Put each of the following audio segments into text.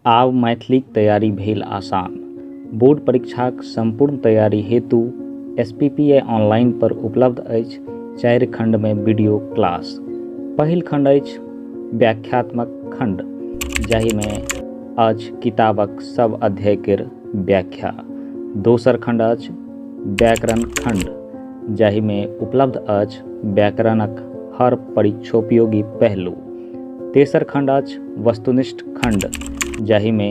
आब मैथिलीक तैयारी भेल आसान। बोर्ड परीक्षाक संपूर्ण तैयारी हेतु SPPA ऑनलाइन पर उपलब्ध अछि 4 खंडमे वीडियो क्लास। पहिल खंड अछि व्याख्यात्मक खंड, जाहिमे अछि किताबक सब अध्याय केर व्याख्या। दोसर खंड अछि व्याकरण खंड, जाहिमे उपलब्ध अछि व्याकरणक हर परीक्षोपयोगी पहलू। तेसर खंड अछि वस्तुनिष्ठ खंड, जाहिमे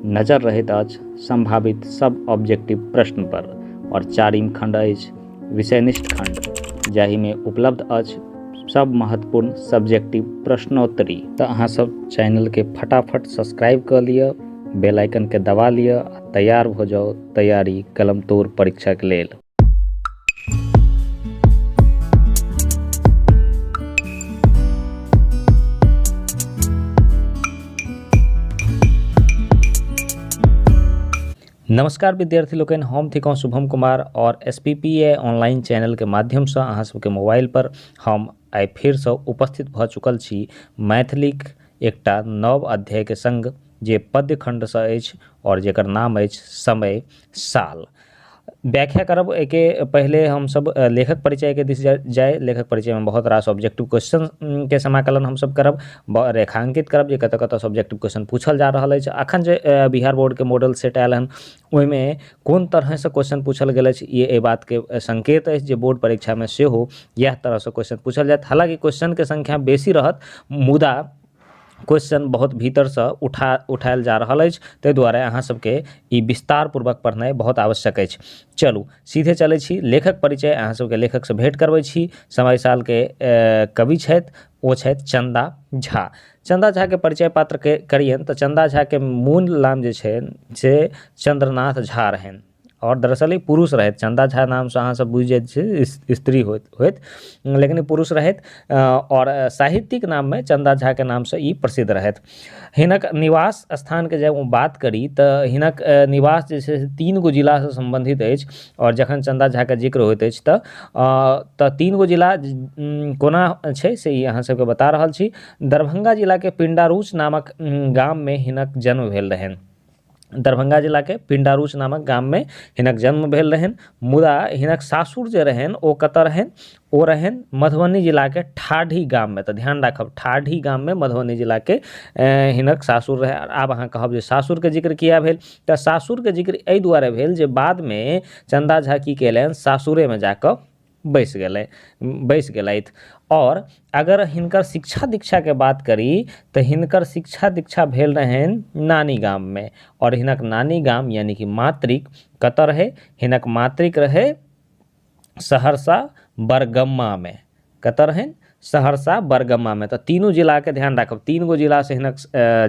नजर रहैत अछि संभावित सब ऑब्जेक्टिव प्रश्न पर। और चारिम खंड अछि विषयनिष्ठ खंड, जाहिमे उपलब्ध अछि सब महत्वपूर्ण सब्जेक्टिव प्रश्नोत्तरी। तऽ अहाँ सब चैनल के फटाफट सब्सक्राइब कर लिअ, बेल आइकन के दबा लिअ, तैयार हो जाओ तैयारी कलम तोड़ परीक्षा के लेल। नमस्कार विद्यार्थी लोकनि, हम थिकौं शुभम कुमार और SPPA ऑनलाइन चैनल के माध्यम से अहाँ सबके मोबाइल पर हम आइ फिर से उपस्थित भ चुकल छी मैथिलीक एकटा नव अध्याय के संग, जे पद्य खंड से अछि और जेकर नाम अछि समय साल। व्याख्या करब एके पहले हम सब लेखक परिचय के दिस जाए। लेखक परिचय में बहुत रास ऑब्जेक्टिव क्वेश्चन के समाकलन हम सब करब, रेखांकित करब जे कतऽ कतऽ ऑब्जेक्टिव क्वेश्चन पूछल जा रहल अछि। अखन जे बिहार बोर्ड के मॉडल सेट आयल हन, ओहिमे कोन तरह से क्वेश्चन पूछल गेल अछि, ये एहि बात के संकेत अछि जे बोर्ड परीक्षा में सेहो इएह तरह से क्वेश्चन पूछल जायत। हालांकि क्वेश्चन के संख्या बेसी रहत, मुदा क्वेश्चन बहुत भीतर से उठायल जा रहल अछि, ताहि दुआरे अहाँ सबके ई विस्तार पूर्वक पढ़नाइ बहुत आवश्यक अछि। चलू सीधे चलै छी लेखक परिचय। अहाँ सबके लेखक से भेंट करबै छी। समय साल के कवि छथि, ओ छथि चंदा झा। चंदा झा के परिचय पात्र के करियन तऽ चंदा झा के मूल नाम जे छै से चंद्रनाथ झा रहनि, और दरअसल ई पुरुष रहथि। चंदा झा नाम से अहाँ सब बुझि जाइत छियै स्त्री होइत, लेकिन ई पुरुष रहथि और साहित्यिक नाम में चंदा झा के नाम से ई प्रसिद्ध रहथि। हिनक निवास स्थान के जब बात करी तऽ हिनक निवास जे छै 3 गो जिला से संबंधित अछि। और जखन चंदा झा के जिक्र होइत अछि तऽ 3 गो जिला कोना छै से ई अहाँ सबके बता रहल छी। दरभंगा जिला के पिंडारूच नामक गाम में हिनक जन्म भेल रहनि। दरभंगा जिला के पिंडारूच नामक गाम में हिनक जन्म भेल रहनि, मुदा हिनक सासुर जे रहनि ओ कतऽ रहनि, ओ रहनि मधुबनी जिला के ठाढ़ी गाम में। तऽ ध्यान राखब, ठाढ़ी गाम में मधुबनी जिला के हिनक सासुर रहे। आब अहाँ कहब जे सासुर के जिक्र किया भेल, तऽ सासुर के जिक्र एहि दुआरे भेल जे बाद में चंदा झा की केलनि, सासुरे में जाकऽ बैस गेलथि। और अगर हिनकर शिक्षा दीक्षा के बात करी तऽ हिनकर शिक्षा दीक्षा भेल रहनि नानी गाम में। और हिनक नानी गाम यानी कि मातृक कतऽ रहे, हिनक मातृक रहे सहरसा बरगम्मा में। कतऽ रहनि, सहरसा बरगम्मा में। तो तीनों जिला के ध्यान राखब, 3 गो जिला से हिनक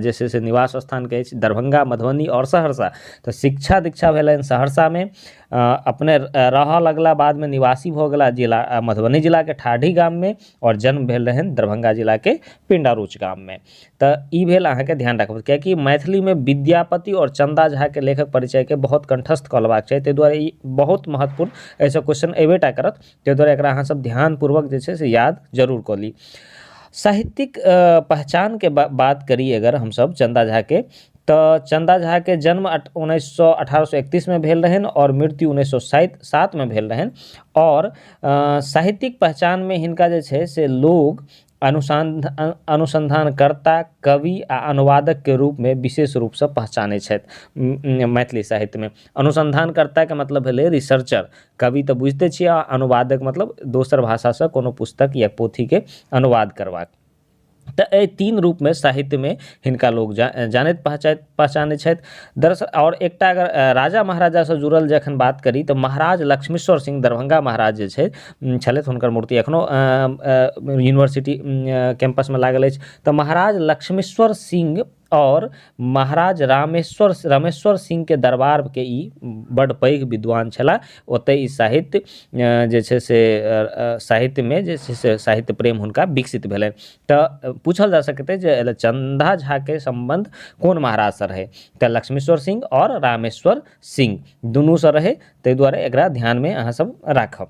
जे छै से निवास स्थान के अछि, दरभंगा, मधुबनी और सहरसा। तो शिक्षा दीक्षा भेलनि सहरसा में, अपने रहऽ लगला बाद में निवासी भऽ गेला जिला मधुबनी जिला के ठाढ़ी गाम में, और जन्म भेल रहनि दरभंगा जिला के पिंडारूच गाम में। तऽ ई भेल अहाँके ध्यान राखब, कियाकि मैथिली में विद्यापति और चंदा झा के लेखक परिचय के बहुत कंठस्थ कऽ लेबाक चाही, ताहि दुआरे ई बहुत महत्वपूर्ण एहिसँ क्वेश्चन अयबेटा करत। ताहि दुआरे एकरा अहाँ सब ध्यानपूर्वक जे छै से याद जरूर कऽ ली। साहित्यिक पहचान के बात करी अगर हम सब चंदा झा के, तऽ चंदा झा के जन्म 1831 में भेल रहनि और मृत्यु 1907 में भेल रहनि। और साहित्यिक पहचान में हिनका जे छै से लोग अनुसंधानकर्ता, कवि आ अनुवादक के रूप में विशेष रूप से पहचानै छथि। मैथिली साहित्य में अनुसंधानकर्ता के मतलब भेलै रिसर्चर, कवि तऽ बुझिते छियै, अनुवादक मतलब दोसर भाषा से कोनो पुस्तक या पोथी के अनुवाद करबाक। तऽ एहि 3 रूप में साहित्य में हिनका लोग जानैत पहचानै छथि। दरअसल और एकटा अगर राजा महाराजा से जुड़ल जखन बात करी तऽ महाराज लक्ष्मीश्वर सिंह दरभंगा महाराज जे छलथि, हुनकर मूर्ति एखनो यूनिवर्सिटी कैंपस में लागल अछि। तऽ महाराज लक्ष्मीश्वर सिंह और महाराज रामेश्वर सिंह के दरबार के ई बड़ पैघ विद्वान छला। ओतय ई साहित्य जे छै से साहित्य में जे छै से साहित्य प्रेम हुनका विकसित भेलनि। तऽ पूछल जा सकैत अछि जे चंदा झा के संबंध कोन महाराज से रहे, तऽ लक्ष्मीश्वर सिंह और रामेश्वर सिंह दुनू से रहे, ताहि दुआरे एकरा ध्यान में अहाँ सब राखब।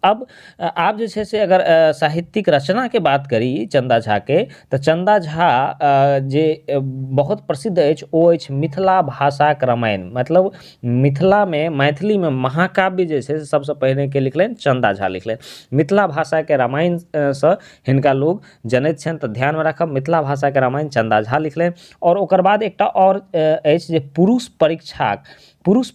अब आप जे छै से अगर साहित्यिक रचना के बात करी चंदा झा के, तऽ चंदा झा जे बहुत प्रसिद्ध अछि ओ अछि मिथिला भाषाक रामायण। मतलब मिथिला में मैथिली में महाकाव्य जे छै से सबसँ पहिने के लिखलनि, चंदा झा लिखलनि। मिथिला भाषा के रामायण सँ हिनका लोग जनैत छनि, तऽ ध्यान में राखब मिथिला भाषा के रामायण चंदा झा लिखलनि। और ओकर बाद एकटा और अछि जे पुरुष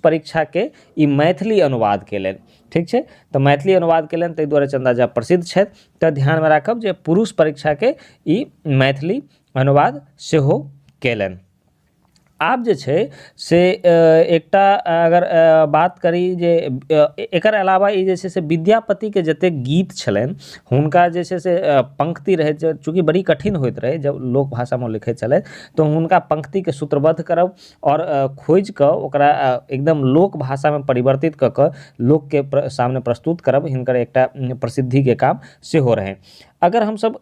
परीक्षा के ई मैथिली अनुवाद केलनि। ठीक छै, तऽ मैथिली अनुवाद केलनि, ताहि दुआरे चंदा झा प्रसिद्ध छथि। तऽ ध्यान में राखब जे पुरुष परीक्षा के ई मैथिली अनुवाद सेहो केलनि। आब जे छै से एकटा अगर बात करी जे एकर अलावा ई जे छै से विद्यापति के जतेक गीत छलनि हुनका जे छै से पंक्ति रहै, चूँकि बड़ी कठिन होइत रहै जब लोक भाषा में लिखैत छलै, तऽ हुनका पंक्ति के सूत्रबद्ध करब और खोजि कऽ ओकरा एकदम लोक भाषा में परिवर्तित कऽ कऽ लोक के सामने प्रस्तुत करब हिनकर एकटा प्रसिद्धि के काम सेहो रहै। अगर हमसब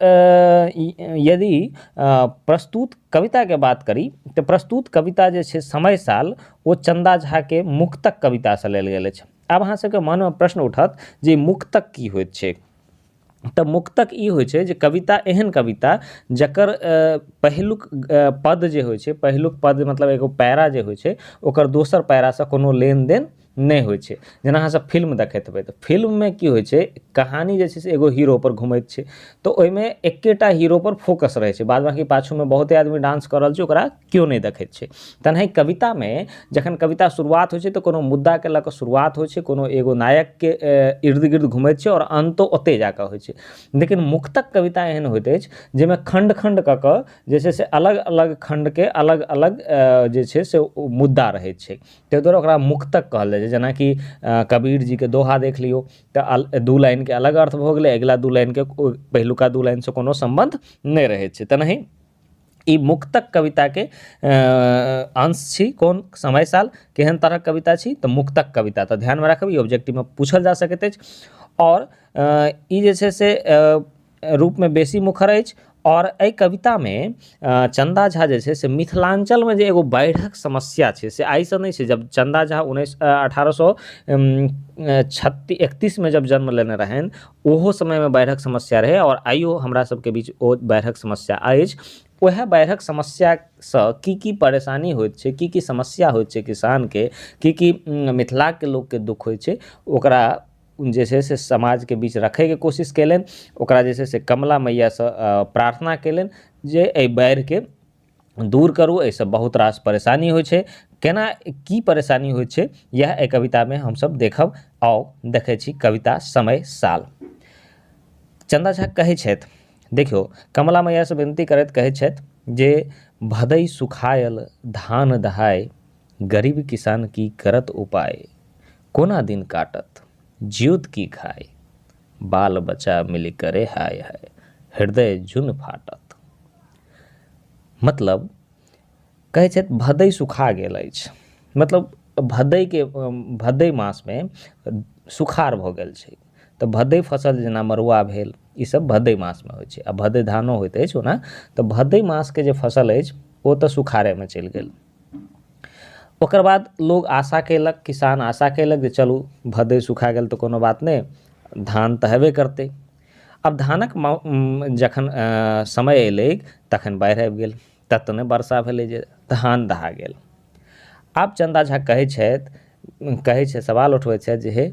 यदि प्रस्तुत कविता के बात करी तऽ प्रस्तुत कविता जे छै समय साल ओ चंदा झा के मुक्तक कविता से लेल गेल अछि। आब अहाँ सबके मन में प्रश्न उठत जे मुक्तक की होइत छै, तऽ मुक्तक ई होइ छै जे कविता एहन कविता जकर पहिलुक पद जे होइ छै, पहिलुक पद मतलब एगो पैरा जे होइ छै ओकर दोसर पैरा से कोनो लेन देन नहि होइ छै। जेना अहाँ सब फिल्म देखैत हेबै तऽ फिल्म में की होइ छै, कहानी जे छै से एगो हीरो पर घुमैत छै, तऽ ओहिमे एकेटा हीरो पर फोकस रहै छै, बाद बाकी पाछू में बहुते आदमी डांस कऽ रहल छै ओकरा केओ नहि देखैत छै। तेनाही कविता में जखन कविता शुरुआत होइ छै तऽ कोनो मुद्दा के लऽ कऽ शुरुआत होइ छै, कोनो एगो नायक के इर्द गिर्द घुमैत छै और अंतो ओतै जाकऽ होइ छै। लेकिन मुक्तक कविता एहन होइत अछि जाहिमे खंड खंड कऽ कऽ जे छै से अलग अलग खंड के अलग अलग जे छै से मुद्दा रहैत छै, ताहि दुआरे ओकरा मुक्तक कहल जाइ छै। जेनाकि कबीर जी के दोहा देख लियौ तऽ दू लाइन के अलग अर्थ भऽ गेलै, अगिला दू लाइन के पहिलुका दू लाइन से कोनो संबंध नहि रहैत छै। तेनाही ई मुक्तक कविता के अंश छी। कोन समय साल केहन तरहक कविता छी तऽ मुक्तक कविता। तऽ ध्यान में राखब ई ऑब्जेक्टिव में पूछल जा सकैत अछि। और ई जे छै से रूप में बेसी मुखर अछि। और एहि कविता में चंदा झा जे छै से मिथिलांचल में जे एगो बाढ़िक समस्या छै से आइसँ नहि छै। जब चंदा झा 1831 में जब जन्म लेने रहनि ओहो समय में बाढ़िक समस्या रहै, और आइयो हमरा सबके बीच ओ बाढ़िक समस्या अछि। वएह बाढ़िक समस्या सँ की परेशानी होइत छै, की समस्या होइत छै किसान के, की मिथिला के लोक के दुख होइत छै, ओकरा जे छै से समाज के बीच रखै के कोशिश केलनि। ओकरा जे छै से कमला मैया सँ प्रार्थना केलनि जे एहि बाढ़ि के दूर करू, एहिसँ बहुत रास परेशानी होइ छै। केना की परेशानी होइ छै यह एहि कविता में हमसब देखब। आओ देखै छी कविता समय साल। चंदा झा कहै छथि, देखियौ कमला मैया से विनती करैत कहै छथि जे भदई सुखायल धान दहाय, गरीब किसान की करत उपाय, कोना दिन काटत ज्योत की खाय, बाल बच्चा मिल करे हाय हाय, हृदय जुन फाटत। मतलब कहै छथि भदई सुखा गेल अछि, मतलब भदई मास में सुखाड़ भऽ गेल छै। तऽ भदई फसल जेना मड़ुआ भेल ई सब भदई मास में होइ छै, आ भदई धानो होइत अछि ओना। तऽ भदई मास के जे फसल अछि ओ तऽ सुखाड़े में चलि गेल। ओकर बाद लोग आशा केलक, किसान आशा केलक जे चलू भदई सुखा गेल तऽ कोनो बात नहि, धान तऽ हेबे करतै। अब धानक जखन समय अयलै तखन बाढ़ि आबि गेल, तत नहि वर्षा भेलै जे धान दहा गेल। आब चंदा झा कहै छै सवाल उठबैत छथि जे हे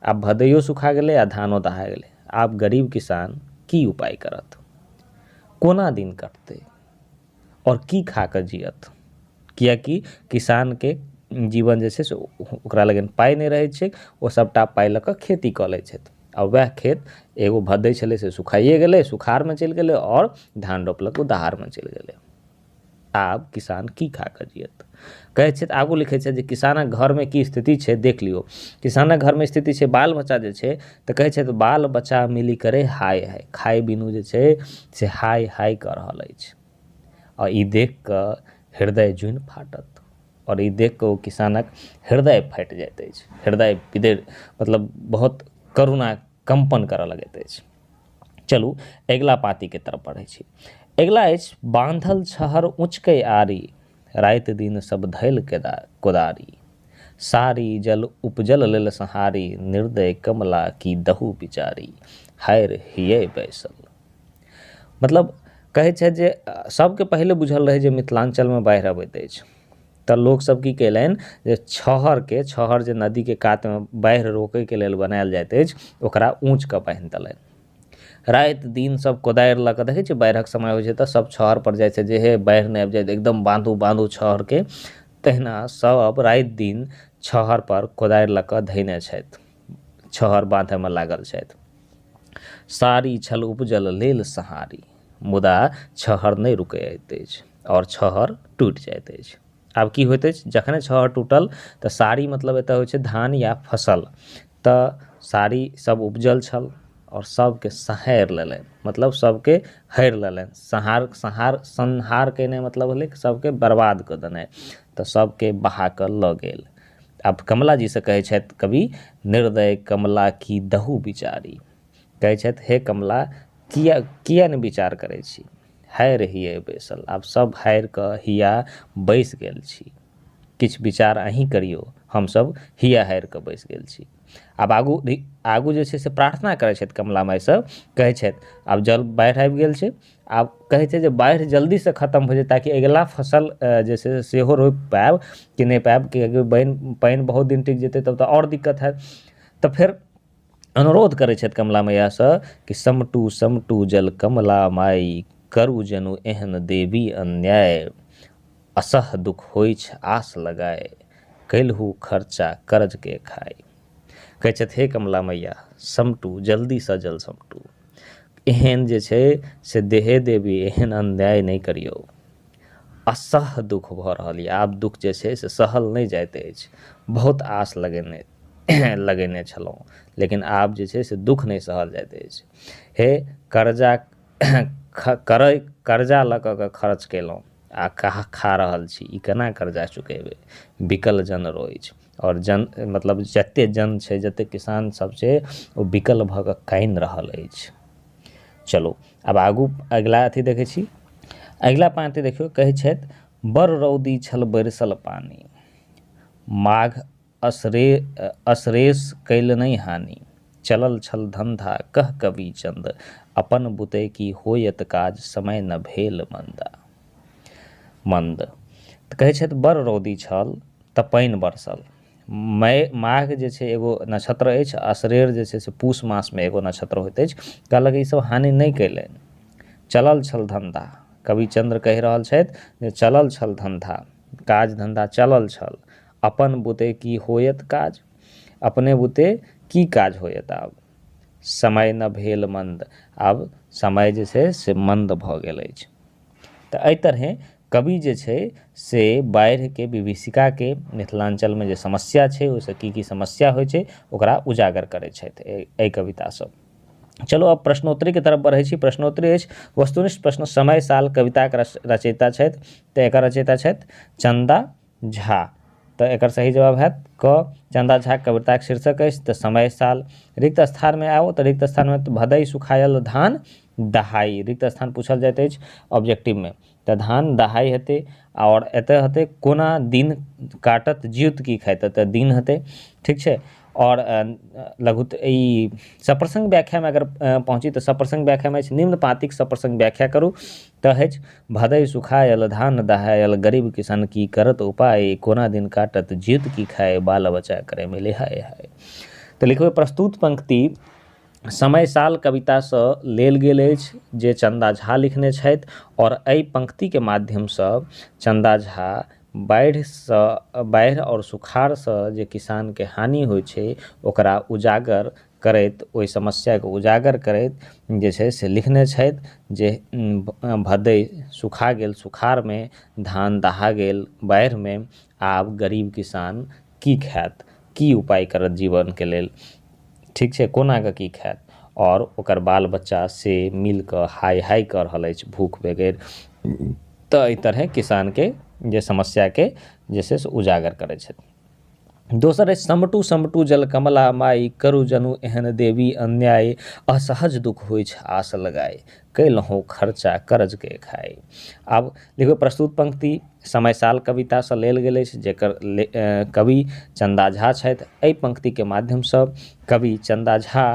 आब भदइयो सुखा गेलै आ धानो दहा गेलै, आब गरीब किसान की उपाय करत, कोना दिन कटतै और की खा कऽ जियत। किएकि किसान के जीवन जे छै से ओकरा लगन पाइ नहि रहै छै, ओ सबटा पाइ लऽ कऽ खेती कऽ लै छथि। आ वएह खेत एगो भदई छलै से सुखाइए गेलै, सुखाड़ में चलि गेलै, और धान रोपलक ओ दहाड़ में चलि गेलै। आब किसान की खा कऽ जियत। कहै छथि आगू लिखै छथि जे किसानक घर में की स्थिति छै देख लियौ। किसानक घर में स्थिति छै बाल बच्चा जे छै तऽ कहै छथि बाल बच्चा मिली करे हाय हाय, खाय बिनू जे छै से हाय हाय कऽ रहल अछि। और ई देख कऽ हृदय जुन फाटत, और ई देख कऽ ओ किसानक हृदय फाटि जाइत अछि, हृदय विदर मतलब बहुत करुणा कंपन करऽ लगैत अछि। चलू अगिला पाती के तरफ बढ़ै छी। अगिला अछि बांधल छहर उचकै आरी, राति दिन सब धैल कोदारी, सारी जल उपजल लेल संहारी, निर्दय कमला की दहु बिचारी, हायर हिये बैसल। मतलब कहै छै जे सबके पहिले बुझल रहै जे मिथिलांचलमे बाढ़ि अबैत अछि, तऽ लोकसभ की कयलनि जे छहर जे नदीके कातमे बाढ़ि रोकैके लेल बनायल जाइत अछि ओकरा ऊँच कऽ बान्हि देलनि। राति दिन सब कोदारि लऽ कऽ, देखै छियै बाढ़िक समय होइ छै तऽ सब छहरपर जाइ छै जे हे बाढ़ि नहि आबि जाए, एकदम बाँधू छहरके। तहिना सब राति दिन छहरपर कोदारि लऽ कऽ धयने छथि, छहर बाँधैमे लागल छथि। सारी छल उपजल लेल सहारी, मुदा छहर नहि रुकैत अछि आओर छहर टूटि जाइत अछि। आब की होइत अछि, जखने छहर टूटल तऽ सारी मतलब एतऽ होइ छै धान या फसल, तऽ सारी सब उपजल छल और सबके सहारि लेलनि, मतलब सबके हरि लेलनि। संहार केने मतलब भेलै सबके बर्बाद कऽ देनाइ, तऽ सबके बहा कऽ लऽ गेल। आब कमला जी से कहै छथि कवि, निर्दय कमला की दहु बिचारी, कहै छथि हे कमला किया नहि विचार करै छी, हारि हिये बैसल। आब सब हारि कऽ हिया बैसि गेल छी, किछु विचार अहीँ करियौ, हमसब हिया हारि कऽ बैसि गेल छी। आब आगू जे छै से प्रार्थना करै छथि कमला माइसँ, कहै छथि आब बाढ़ि आबि गेल छै, आब कहै छै जे बाढ़ि जल्दीसँ खतम हो जाए ताकि अगिला फसल जे छै सेहो रोपि पायब कि नहि पायब, किएकि पानि बहुत दिन टिक जेतै तब तऽ आओर दिक्कत हैत। तऽ फेर अनुरोध करै छथि कमला मैयासँ कि समटू समटू जल कमला माई, करू जनु एहन देवी अन्याय, असह दुख होइछ आस लगाए, कैलहु खर्चा करज के खाय। कहै छथि हे कमला मैया समटू, जल्दीसँ जल समटू, एहन जे छै से देहे देवी एहन अन्याय नहि करियौ। असह दुख भऽ रहल यऽ, आब दुख जे छै से सहल नहि जाइत अछि, बहुत आस लगेने छलहुँ लेकिन आब जे छै से दुख नहि सहल जाइत अछि। हे कर्जा लऽ कऽ खर्च केलहुँ आ खा रहल छी, ई केना कर्जा चुकेबै, बिकल जन रोइछ। और जन मतलब जते जन छै, जते किसान सब छै ओ बिकल भऽ कऽ कानि रहल अछि। चलू आब आगू अगिला अथी देखै छी, अगिला पाँति देखियौ, कहै छथि बड़ रौदी छल बरसल पानी, माघ असरेस कैल नहि हानि, चलल छल धंधा कह कवि चंद, अपन बुते की होयत काज समय न भेल मंद। तऽ कहै छथि बड़ रौदी छल तऽ पानि बरसल, माघ जे छै एगो नक्षत्र अछि, असरेर जे छै से पूस मासमे एगो नक्षत्र होइत अछि, कहलक ईसब हानि नहि कयलनि। चलल छल धंधा, कवि चंद्र कहि रहल छथि जे चलल छल धंधा, काज धंधा चलल छल, अपन बुते की होयत काज, अपने बुते की काज होयत, आब समय न भेल मंद, आब समय जे छै से मंद भऽ गेल अछि। तऽ एहि तरहे कवि जे छै से बाढ़िके विभीषिकाके मिथिलांचलमे जे समस्या छै ओहिसँ की समस्या होइ छै ओकरा उजागर करै छथि एहि कवितासँ। चलो अब प्रश्नोत्तरीके तरफ बढ़ै छी। प्रश्नोत्तरी अछि वस्तुनिष्ठ प्रश्न, समय साल कविताके रचयिता छथि, तऽ एकर रचयिता छथि चन्दा झा, तऽ एकर सही जवाब हैत क। चन्दा झा कविताके शीर्षक अछि तऽ समय साल। रिक्त स्थानमे आउ तऽ रिक्त स्थानमे भदइ सुखायल धान दहाइ, रिक्त स्थान पूछल जाइत अछि ऑब्जेक्टिवमे, तऽ धान दहाइ हेतै। आओर एतऽ हेतै कोना दिन काटत ज्योति की खाइत, तऽ दिन हेतै, ठीक छै। और लघु ई सप्रसंग व्याख्यामे अगर पहुँची तऽ सप्रसंग व्याख्यामे अछि निम्न पाँतिक सप्रसंग व्याख्या करू, तऽ अछि भदइ सुखायल धान दहायल, गरीब किसान की करत उपाय, कोना दिन काटत ज्योति की खाए, बाल बच्चा करे मिले हाय हाय। तऽ लिखबै प्रस्तुत पंक्ति समय साल कवितासँ लेल गेल अछि जे चन्दा झा लिखने छथि, और एहि पंक्तिके माध्यमसँ चन्दा झा बाढ़ि और सुखाड़सँ जे किसानके हानि होइ छै ओकरा उजागर करैत, ओहि समस्याके उजागर करैत जे छै से लिखने छथि जे भदइ सुखा गेल सुखाड़मे, धान दहा गेल बाढ़िमे, आब गरीब किसान की खायत, की उपाय करत जीवनके लेल, ठीक छै, कोनाकऽ की खायत, और ओकर बाल बच्चा से मिल कऽ हाय हाय कऽ रहल अछि भूख बेगर। तऽ एहि तरहे किसानके जे समस्याके जे छै से उजागर करै छथि। दोसर अछि समटू समटू जल कमला माई, करू जनु एहन देवी अन्याय, असहज दुख होइ छै आस लगाए, कैलहु खर्चा करज के खाए। आब देखियौ प्रस्तुत पंक्ति समय साल कवितासँ लेल गेल अछि, जेकर कवि चन्दा झा छथि। एहि पंक्तिके माध्यमसँ कवि चन्दा झा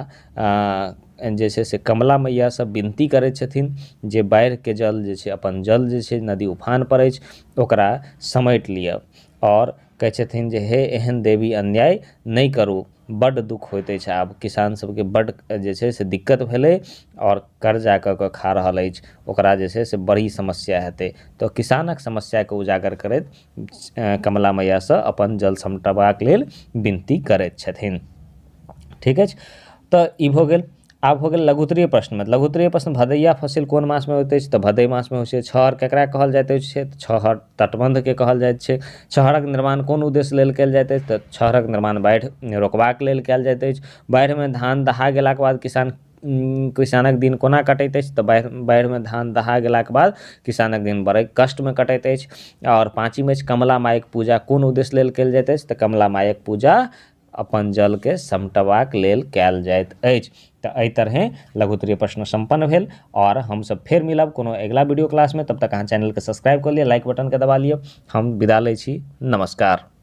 जे छै से कमला मैयासँ विनती करैत छथिन जे बाढ़िके जल जे छै, अपन जल जे छै नदी उफान पर अछि ओकरा समेट लिअ, और कहै छथिन जे हे एहन देवी अन्याय नहि करू, बड्ड दुख होइत अछि। आब किसान सबके बड्ड जे छै से दिक्कत भेलै और कर्जा कऽ कऽ खा रहल अछि, ओकरा जे छै से बड़ी समस्या हेतै। तऽ किसानक समस्याके उजागर करैत कमला मैयासँ अपन जल समटबाक लेल विनती करैत छथिन। ठीक अछि, तऽ ई भऽ गेल। आब हो गेल लघुत्तरीय प्रश्न। लघुत्तरीय प्रश्न, भदैया फसिल कोन मास में होइत अछि? तऽ भदई मास में होइत छै। छहर केकरा कहल जाइत अछि? तऽ छहर तटबंधके कहल जाइत छै। छहरक निर्माण कोन उद्देश्य लेल कयल जाइत अछि? तऽ छहरक निर्माण बाढ़ि रोकबाक लेल कयल जाइत अछि। बाढ़िमे धान दहा गेलाक बाद किसानक दिन कोना कटैत अछि? तऽ बाढ़िमे धान दहा गेलाक बाद किसानक दिन बड़े कष्टमे कटैत अछि। और पाँचम अछि कमला मायक पूजा कोन उद्देश्य लेल कयल जाइत अछि? तऽ कमला मायक पूजा अपन जलके समटबाक लेल कयल जाइत अछि। तऽ एहि तरहें लघुत्तरीय प्रश्न संपन्न भेल। और हमसब फेर मिलब कोनो अगिला वीडियो क्लास में। तब तक अहाँ चैनल के सब्सक्राइब कर लिअ, लाइक बटन के दबा लिअ। हम विदा लै छी, नमस्कार।